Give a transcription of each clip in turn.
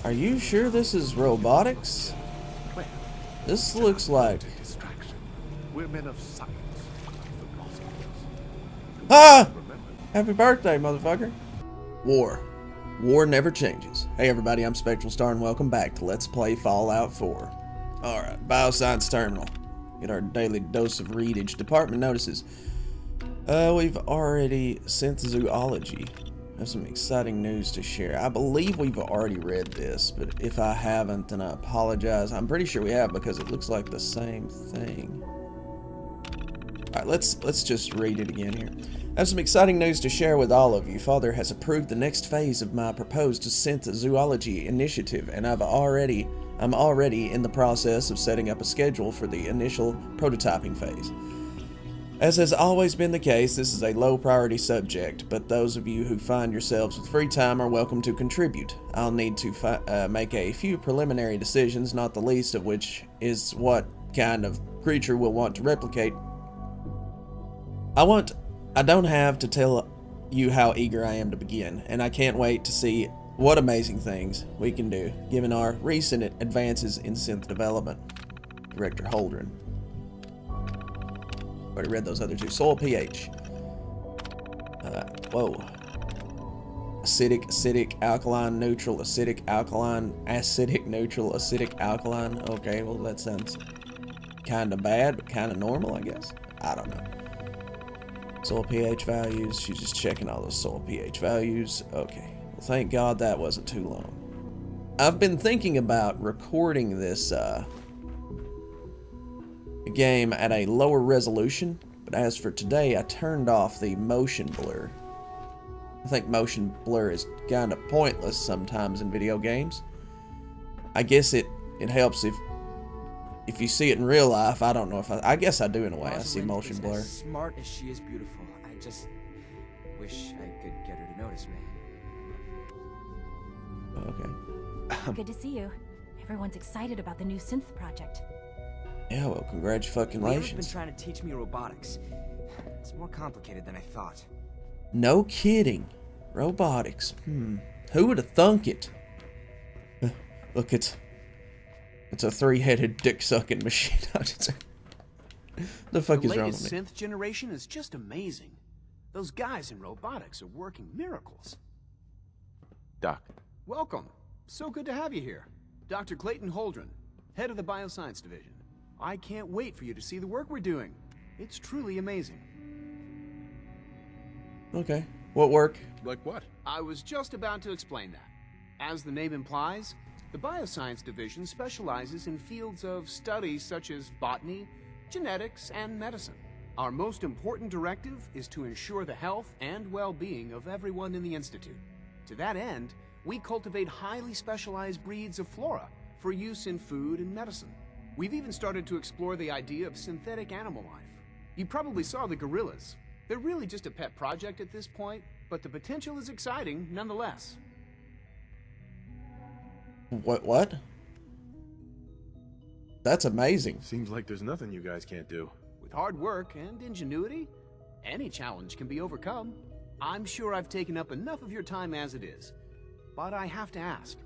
Are you sure this is robotics? This looks like... We're men of science. Ah! Happy birthday, motherfucker. War. War never changes. Hey everybody, I'm SpectralStar and welcome back to Let's Play Fallout 4. Alright, Bioscience Terminal. Get our daily dose of readage. Department notices. We've already Synths zoology. I have some exciting news to share. I believe we've already read this, but if I haven't, then I apologize. I'm pretty sure we have because it looks like the same thing. Alright, let's just read it again here. I have some exciting news to share with all of you. Father has approved the next phase of my proposed Synths zoology initiative, and I'm already in the process of setting up a schedule for the initial prototyping phase. As has always been the case, this is a low priority subject, but those of you who find yourselves with free time are welcome to contribute. I'll need to make a few preliminary decisions, not the least of which is what kind of creature we'll want to replicate. I don't have to tell you how eager I am to begin, and I can't wait to see what amazing things we can do, given our recent advances in synth development. Director Holdren. Already read those other two. Soil pH. Whoa. Acidic, alkaline, neutral, acidic, alkaline, acidic, neutral, acidic, alkaline. Okay, well that sounds kind of bad, but kind of normal, I guess. I don't know. Soil pH values. She's just checking all those soil pH values. Okay. Well, thank God that wasn't too long. I've been thinking about recording this game at a lower resolution, but as for today, I turned off the motion blur. I think motion blur is kind of pointless sometimes in video games. I guess it helps if you see it in real life. I don't know if I guess I do in a way. I see motion blur. As smart as she is beautiful. I just wish I could get her to notice me. Okay. Good to see you. Everyone's excited about the new synth project. Yeah, well, congratulations. Leah's been trying to teach me robotics. It's more complicated than I thought. No kidding. Robotics. Who would have thunk it? Look, it's a three-headed dick-sucking machine. The fuck is wrong with me? The latest synth generation is just amazing. Those guys in robotics are working miracles. Doc. Welcome. So good to have you here. Dr. Clayton Holdren, head of the Bioscience Division. I can't wait for you to see the work we're doing. It's truly amazing. Okay. What work? Like what? I was just about to explain that. As the name implies, the Bioscience Division specializes in fields of study such as botany, genetics, and medicine. Our most important directive is to ensure the health and well-being of everyone in the Institute. To that end, we cultivate highly specialized breeds of flora for use in food and medicine. We've even started to explore the idea of synthetic animal life. You probably saw the gorillas. They're really just a pet project at this point, but the potential is exciting nonetheless. What? That's amazing. Seems like there's nothing you guys can't do. With hard work and ingenuity, any challenge can be overcome. I'm sure I've taken up enough of your time as it is, but I have to ask,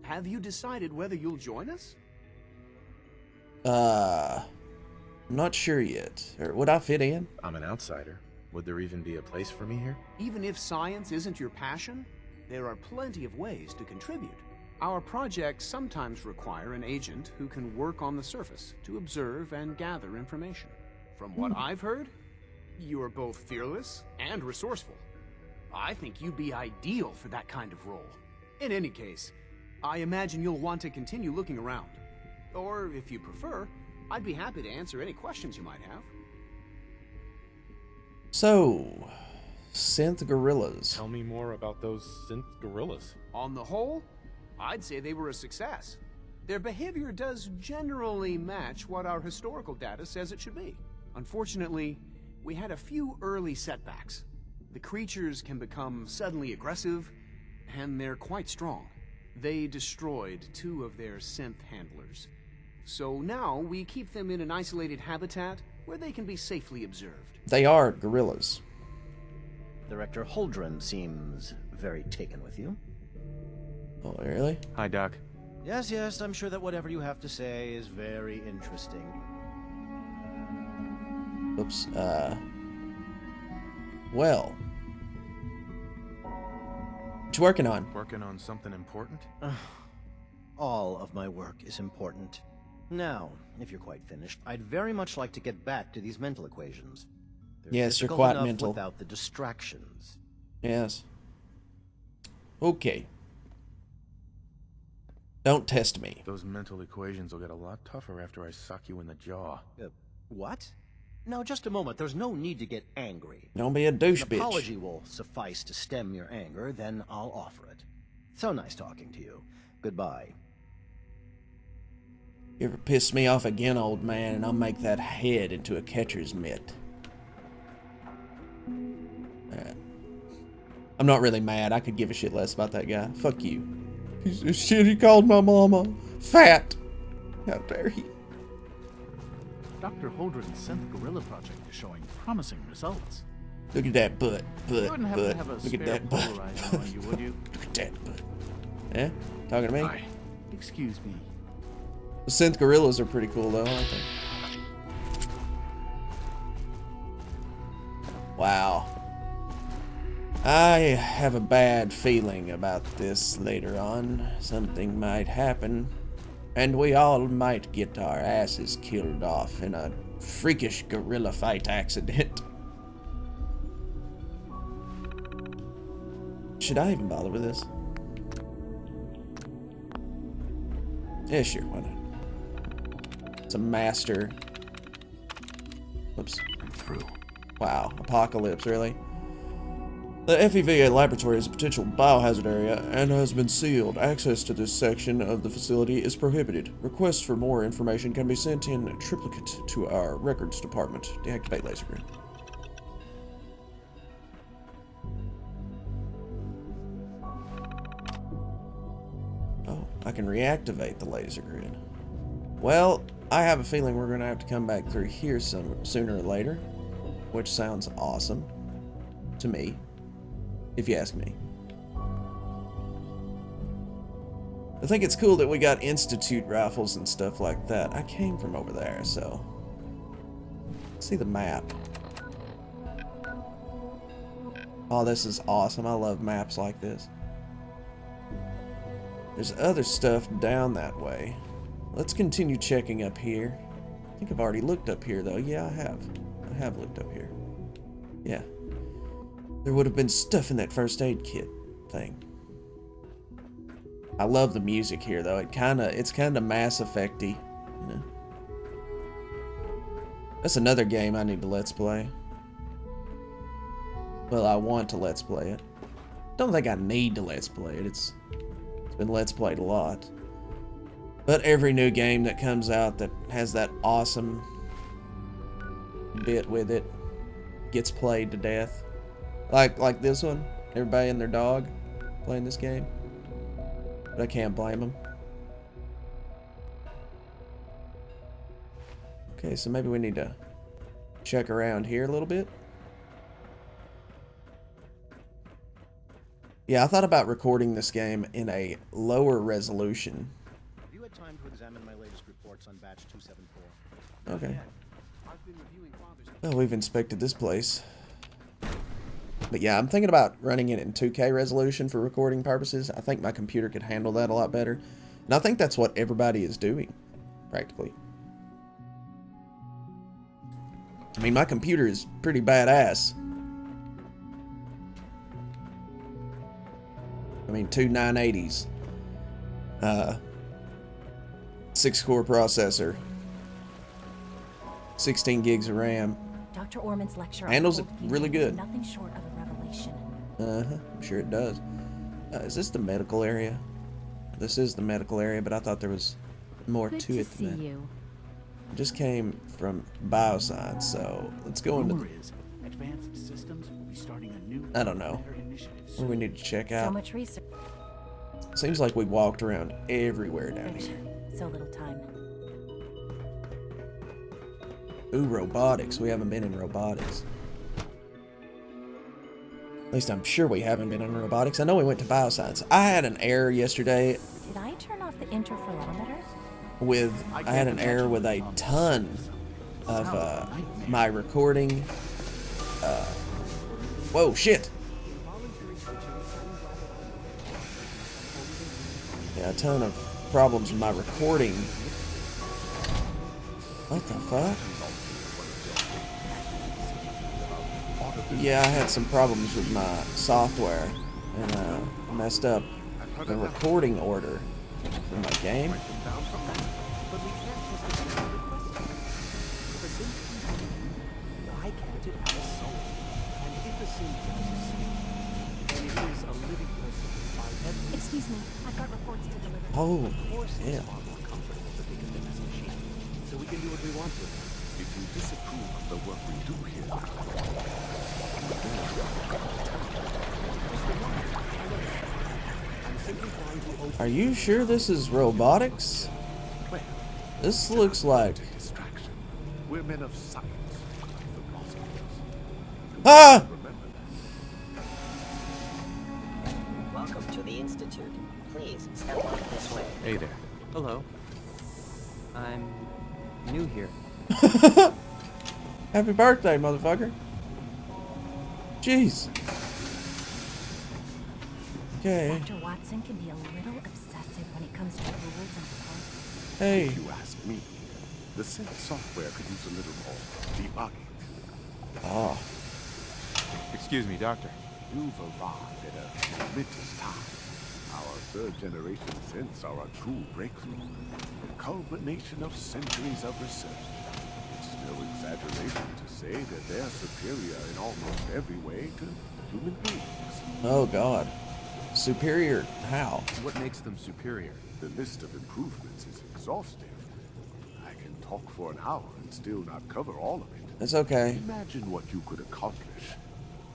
have you decided whether you'll join us? I'm not sure yet. Or would I fit in? I'm an outsider. Would there even be a place for me here? Even if science isn't your passion, there are plenty of ways to contribute. Our projects sometimes require an agent who can work on the surface to observe and gather information. From what I've heard, you are both fearless and resourceful. I think you'd be ideal for that kind of role. In any case, I imagine you'll want to continue looking around. Or, if you prefer, I'd be happy to answer any questions you might have. So, synth gorillas. Tell me more about those synth gorillas. On the whole, I'd say they were a success. Their behavior does generally match what our historical data says it should be. Unfortunately, we had a few early setbacks. The creatures can become suddenly aggressive, and they're quite strong. They destroyed 2 of their synth handlers. So now we keep them in an isolated habitat where they can be safely observed. They are gorillas. Director Holdren seems very taken with you. Oh, really? Hi, Doc. Yes, yes, I'm sure that whatever you have to say is very interesting. Oops. Well. What you working on? Working on something important? All of my work is important. Now, if you're quite finished, I'd very much like to get back to these mental equations. They're Yes, you're difficult quite enough mental. without the distractions. Yes. Okay. Don't test me. Those mental equations will get a lot tougher after I sock you in the jaw. What? Now, just a moment. There's no need to get angry. Don't be a douche An bitch. apology will suffice to stem your anger, then I'll offer it. So nice talking to you. Goodbye. You ever piss me off again, old man, and I'll make that head into a catcher's mitt. Alright. I'm not really mad. I could give a shit less about that guy. Fuck you. Piece of shit, he called my mama fat. How dare he? Dr. Holdren's Synth Gorilla project is showing promising results. Look at that butt. You wouldn't happen to have a Look at spare that butt. polarizer on you, would you? Look at that butt. Yeah? Talking to me? Hi. Excuse me. The synth gorillas are pretty cool, though, aren't they? Wow. I have a bad feeling about this later on. Something might happen, and we all might get our asses killed off in a freakish gorilla fight accident. Should I even bother with this? Yeah, sure, why not? It's a master. Whoops. I'm through. Wow, apocalypse, really? The FEVA laboratory is a potential biohazard area and has been sealed. Access to this section of the facility is prohibited. Requests for more information can be sent in triplicate to our records department. Deactivate laser grid. Oh, I can reactivate the laser grid. Well, I have a feeling we're going to have to come back through here sooner or later, which sounds awesome to me, if you ask me. I think it's cool that we got Institute rifles and stuff like that. I came from over there, so... Let's see the map. Oh, this is awesome. I love maps like this. There's other stuff down that way. Let's continue checking up here. I think I've already looked up here, though. Yeah, I have. I have looked up here. Yeah. There would have been stuff in that first aid kit thing. I love the music here, though. It's kind of Mass Effect-y, you know. That's another game I need to Let's Play. Well, I want to Let's Play it. Don't think I need to Let's Play it. It's been Let's Played a lot. But every new game that comes out that has that awesome bit with it gets played to death. Like this one. Everybody and their dog playing this game. But I can't blame them. Okay, so maybe we need to check around here a little bit. Yeah, I thought about recording this game in a lower resolution. Have you had time to examine my latest reports on batch 274? Okay. I've been reviewing Father's... Well, we've inspected this place. But yeah, I'm thinking about running it in 2K resolution for recording purposes. I think my computer could handle that a lot better. And I think that's what everybody is doing, practically. I mean, my computer is pretty badass. I mean, two 980s. 6-core processor. 16 gigs of RAM. Dr. Orman's lecture Handles it unfolded really contained good. Nothing short of a revelation. I'm sure it does. Is this the medical area? This is the medical area, but I thought there was more Good to to it see than that. you. I just came from bioscience, so let's go into... Rumor is, Advanced Systems will be starting a new I don't know. better initiative Where soon. we need to check So out. much research. Seems like we walked around everywhere down here. So little time. Ooh, robotics. We haven't been in robotics. least I'm sure we haven't been in robotics. I know we went to bioscience. I had an error yesterday Did I turn off the interferometer? I had an error with a ton of my recording. Whoa, shit. Yeah, a ton of problems with my recording. What the fuck? Yeah, I had some problems with my software and messed up the recording order for my game. Why can't it have a soul? And if a synth has a soul, then it is a living person by every... Excuse me, I've got reports to deliver. Oh, Of course, yeah. it's far more comfortable to think of them as machines, so we can do what we want with them. If you disapprove of the work we do here, I'm simply trying to open... Are you sure this is robotics? well, This looks like... distraction. We're men of science, philosophers. Ah! Remember that. Welcome to the Institute. Please, step on this way. Hey there. Hello. I'm new here. Happy birthday, motherfucker. Jeez. Okay. Dr. Watson can be a little obsessive when it comes to rules and policies. Hey. If you ask me, the synth software could use a little more debugging. Oh. Excuse me, Doctor. You've arrived at a momentous time. Our third-generation synths are a true breakthrough, a culmination of centuries of research. It's no exaggeration to say that they're superior in almost every way to human beings. Oh, God. Superior how? What makes them superior? The list of improvements is exhaustive. I can talk for an hour and still not cover all of it. It's okay. Imagine what you could accomplish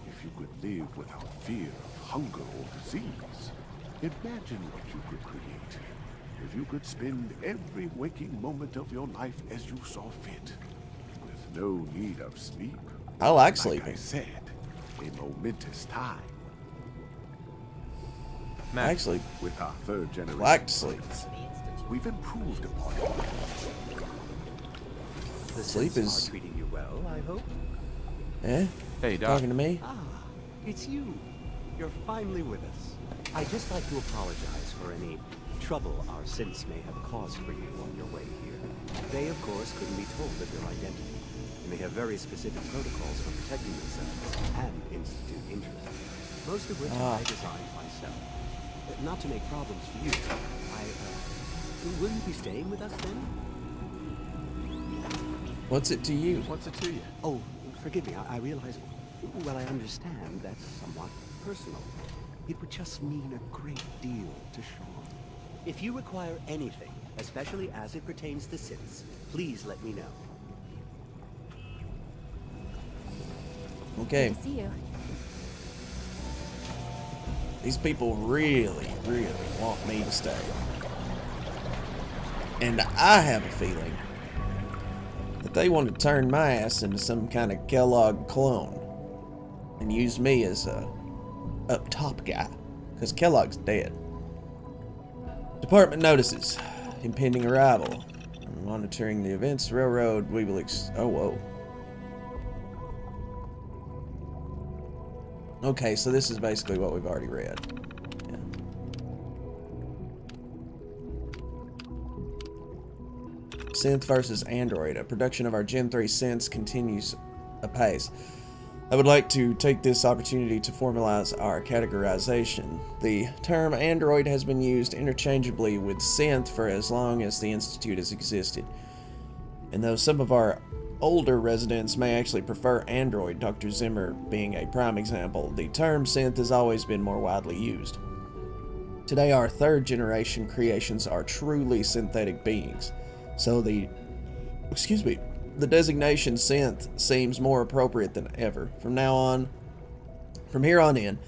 if you could live without fear of hunger or disease. Imagine what you could create if you could spend every waking moment of your life as you saw fit, with no need of sleep. I like Like sleeping. I said, a momentous time. I actually With our third generation, like to sleep. we've improved upon it. The Sleep synths is- are treating you well, I hope. Eh? Hey, Doc. Talking to me? Ah, it's you. You're finally with us. I'd just like to apologize for any trouble our synths may have caused for you on your way here. They, of course, couldn't be told of your identity, and they have very specific protocols for protecting themselves and Institute interests, most of which I designed myself. Not to make problems for you, will you be staying with us then? What's it to you? What's it to you? Oh, forgive me, I realize, well, I understand that's somewhat personal. It would just mean a great deal to Sean. If you require anything, especially as it pertains to Synths, please let me know. Okay. Good to see you. These people really, really want me to stay. And I have a feeling that they want to turn my ass into some kind of Kellogg clone and use me as a up top guy, because Kellogg's dead. Department notices impending arrival. Monitoring the events. Railroad. We will oh, whoa. Okay, so this is basically what we've already read. Yeah. Synth versus Android. A production of our Gen 3 Synths continues apace. I would like to take this opportunity to formalize our categorization. The term Android has been used interchangeably with Synth for as long as the Institute has existed. And though some of our older residents may actually prefer Android, Dr. Zimmer being a prime example, the term synth has always been more widely used. Today, our third generation creations are truly synthetic beings, so the designation synth seems more appropriate than ever. From here on in,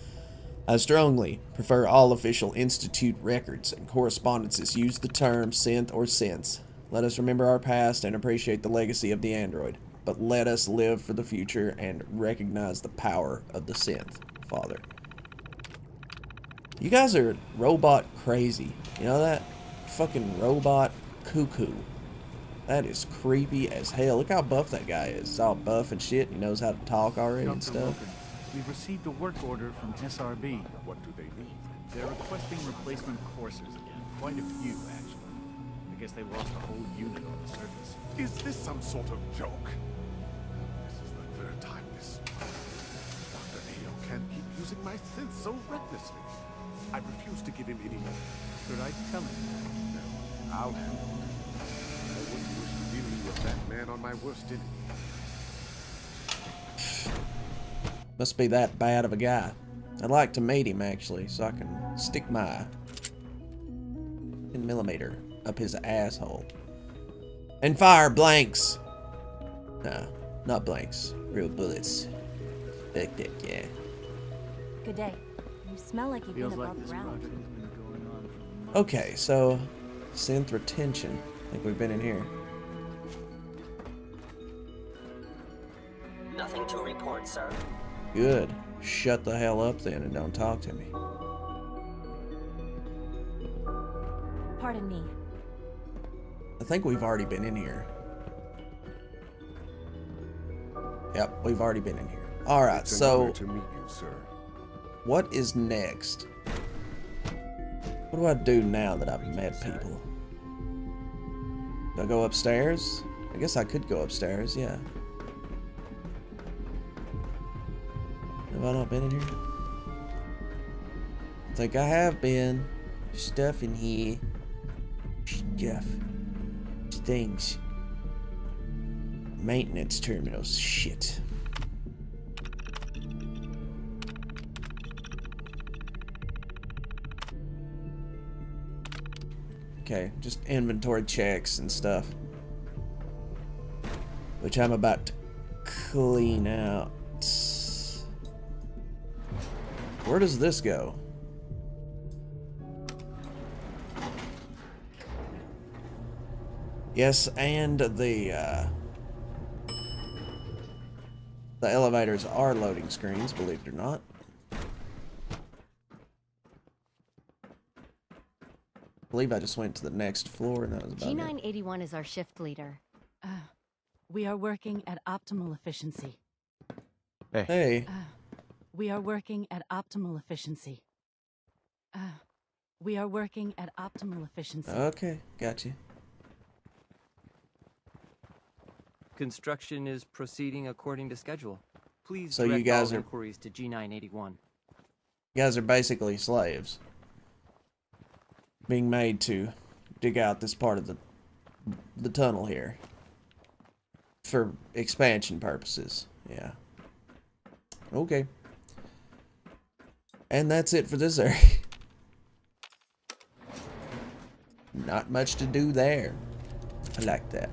I strongly prefer all official Institute records and correspondences use the term synth or synths. Let us remember our past and appreciate the legacy of the android, but let us live for the future and recognize the power of the synth. father. You guys are robot crazy. You know that? Fucking robot cuckoo. That is creepy as hell. Look how buff that guy is. He's all buff and shit. He knows how to talk already and Dr. stuff. Logan, we've received a work order from SRB. What do they need? They're requesting replacement courses again. Quite a few, actually. I guess they lost a whole unit on the surface. Is this some sort of joke? This is the third time this month. Dr. Ayo can't keep using my synth so recklessly. I refuse to give him any more. Should I tell him? No, I'll handle it. I wouldn't wish dealing with that man on my worst enemy. Must be that bad of a guy. I'd like to meet him, actually, so I can stick my 10mm up his asshole. And fire blanks! Nah, not blanks. Real bullets. Like that, yeah. Good day. You smell like you've Feels been like above this ground. project has been going on for months. Okay, so synth retention. I think we've been in here. Nothing to report, sir. Good. Shut the hell up then and don't talk to me. Pardon me. I think we've already been in here. Yep, we've already been in here. Alright, It's an so honor to meet you, sir. what is next? What do I do now that I've met people? Do I go upstairs? I guess I could go upstairs, yeah. Have I not been in here? I think I have been. Stuff in here. Stuff. Things. Maintenance terminals. Shit. Okay, just inventory checks and stuff. Which I'm about to clean out. Where does this go? Yes, and the elevators are loading screens, believe it or not. I believe I just went to the next floor and that was about it. G981 is our shift leader. We are working at optimal efficiency. Hey. We are working at optimal efficiency. We are working at optimal efficiency. Okay, got you. Construction is proceeding according to schedule. Please So you direct guys all are- inquiries to G981. You guys are basically slaves. Being made to dig out this part of the tunnel here. For expansion purposes. Yeah. Okay. And that's it for this area. Not much to do there. I like that.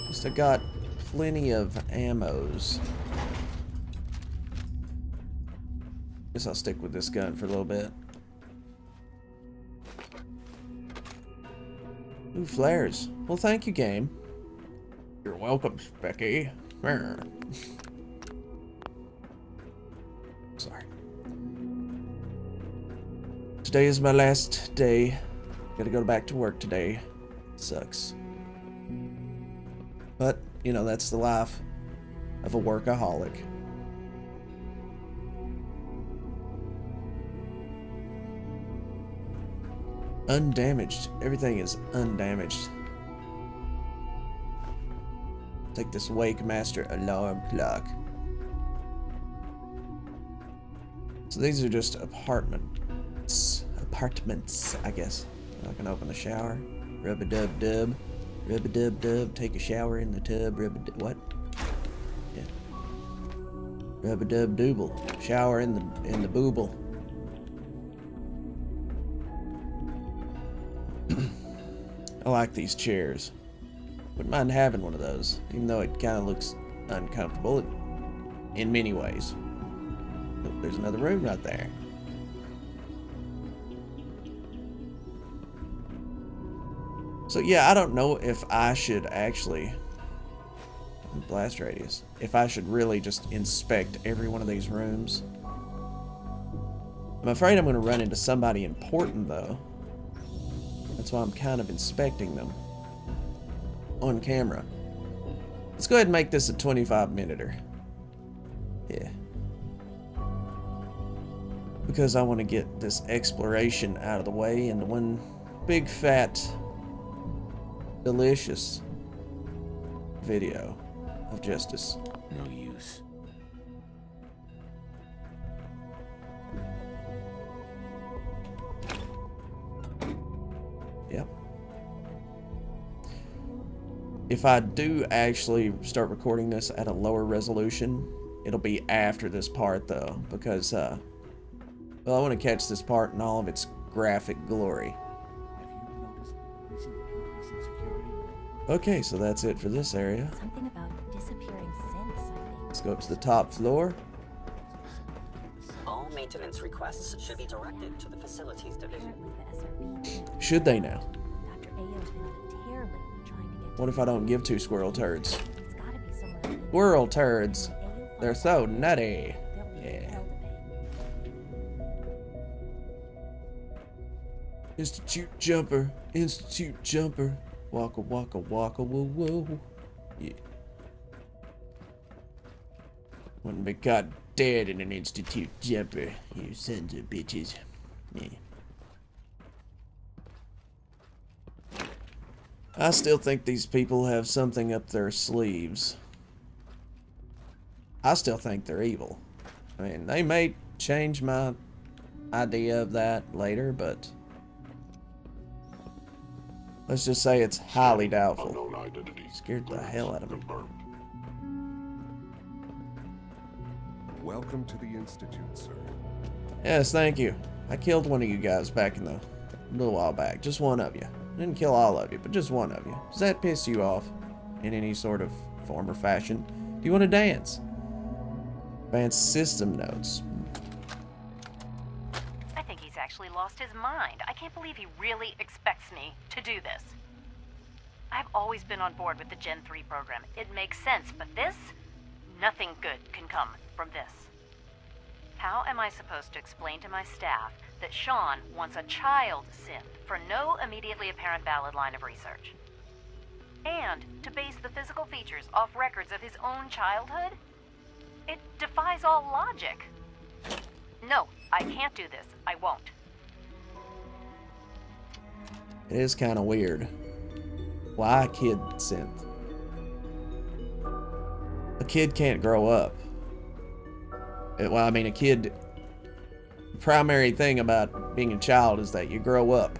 Just I got plenty of ammos. Guess I'll stick with this gun for a little bit. Ooh, flares. Well, thank you, game. You're welcome, Specky. Sorry. Today is my last day. Gotta go back to work today. Sucks. But, you know, that's the life of a workaholic. Undamaged. Everything is undamaged. Take this Wake Master alarm clock. So these are just apartments, I guess. I can open the shower. Rub-a-dub-dub. Rub-a-dub-dub. Take a shower in the tub. Rub-a-dub. What? Yeah. Rub-a-dub-dooble. Shower in the booble. I like these chairs. Wouldn't mind having one of those, even though it kind of looks uncomfortable in many ways. Oh, there's another room right there. So yeah, I don't know if I should actually Blast radius. If I should really just inspect every one of these rooms. I'm afraid I'm going to run into somebody important, though. That's why I'm kind of inspecting them on camera. Let's go ahead and make this a 25-minuter. Yeah. Because I want to get this exploration out of the way into one big, fat, delicious video of justice. No use. Yep. If I do actually start recording this at a lower resolution, it'll be after this part, though, because, well, I want to catch this part in all of its graphic glory. Okay, so that's it for this area. Something about disappearing synths, I think. Let's go up to the top floor. All maintenance requests should be directed to the facilities division. Should they now? Dr. Ayo's been on a tear lately trying to get What if I don't give 2 squirrel turds? It's gotta be somewhere. Squirrel turds. They're so nutty. Yeah. Institute jumper. Institute jumper. Waka waka waka whoa whoa. Yeah. Wouldn't be caught dead in an institute jumper, you sons of bitches. Yeah. I still think these people have something up their sleeves. I still think they're evil. I mean, they may change my idea of that later, but let's just say it's highly doubtful. Scared the hell out of me. Welcome to the Institute, sir. Yes, thank you. I killed one of you guys back in a little while back. Just one of you. I didn't kill all of you, but just one of you. Does that piss you off in any sort of form or fashion? Do you want to dance? Advanced system notes. I think he's actually lost his mind. I can't believe he really expects me to do this. I've always been on board with the Gen 3 program. It makes sense, but this? Nothing good can come from this. How am I supposed to explain to my staff that Sean wants a child synth for no immediately apparent valid line of research? And to base the physical features off records of his own childhood? It defies all logic. No, I can't do this. I won't. It is kind of weird. Why a kid synth? A kid can't grow up. Well, I mean, a kid... The primary thing about being a child is that you grow up.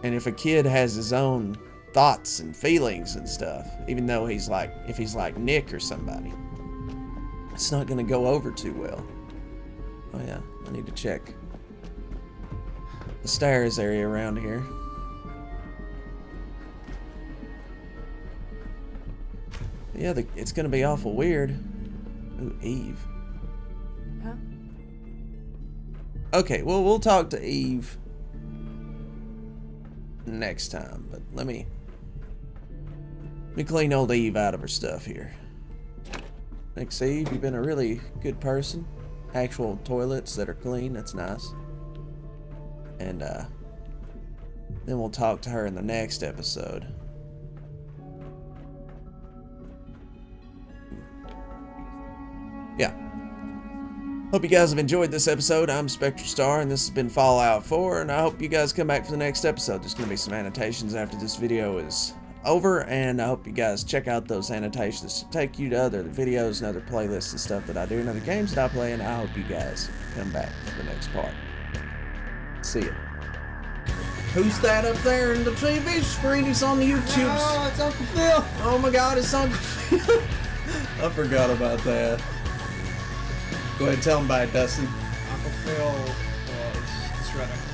And if a kid has his own thoughts and feelings and stuff, even though he's like, if he's like Nick or somebody, it's not going to go over too well. Oh yeah, I need to check the stairs area around here. Yeah, it's going to be awful weird. Ooh, Eve. Huh? Okay, well, we'll talk to Eve next time, but let me clean old Eve out of her stuff here. Thanks, Eve. You've been a really good person. Actual toilets that are clean, that's nice. And then we'll talk to her in the next episode. Yeah. Hope you guys have enjoyed this episode. I'm SpectralStar, and this has been Fallout 4, and I hope you guys come back for the next episode. There's going to be some annotations after this video is over, and I hope you guys check out those annotations to take you to other videos and other playlists and stuff that I do and other games that I play, and I hope you guys come back for the next part. See ya. Who's that up there in the TV screen? He's on the YouTube. Oh, it's Uncle Phil. Oh my God, it's Uncle Phil. I forgot about that. Go ahead and tell him about it, Dustin. Uncle Phil was shredding.